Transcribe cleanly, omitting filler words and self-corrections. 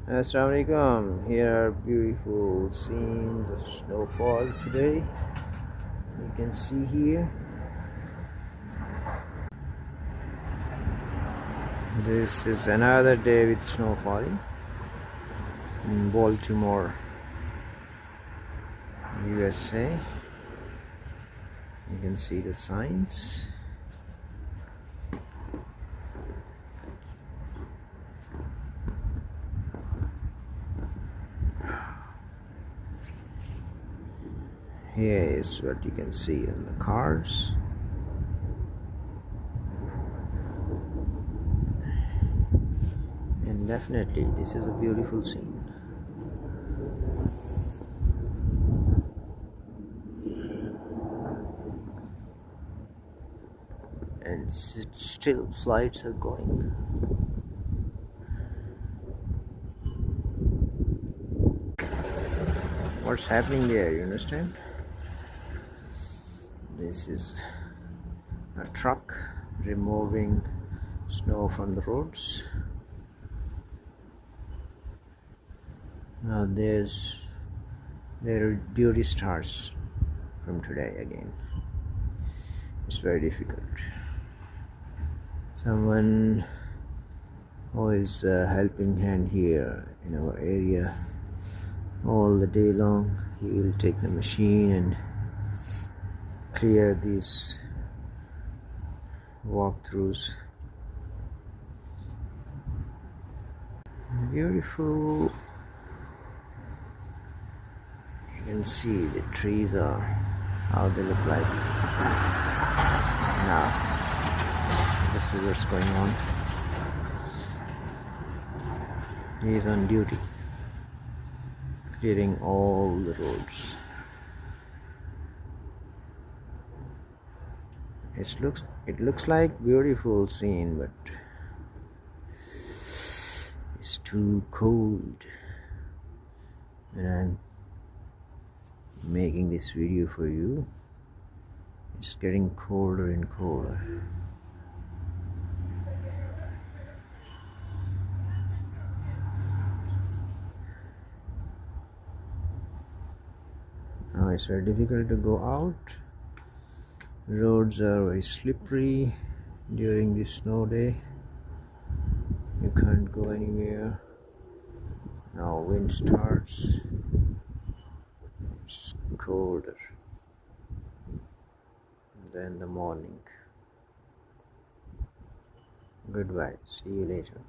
Assalamualaikum. Here are beautiful scenes of snowfall today. You can see here. This is another day with snow falling in Baltimore, USA. You can see the signs. Here is what you can see in the cars. And definitely this is a beautiful scene. And still flights are going. What's happening there, you understand? This is a truck removing snow from the roads. Now there are duty starts from today again. It's very difficult. Someone who is helping hand here in our area all the day long, he will take the machine and clear these walkthroughs. Beautiful. You can see the trees are how they look like now. This is what's going on. He is on duty, clearing all the roads. It looks like beautiful scene, but it's too cold. And I'm making this video for you. It's getting colder and colder. Now it's very difficult to go out. Roads are very slippery during this snow day. You can't go anywhere. Now wind starts. It's colder than the morning. Goodbye. See you later.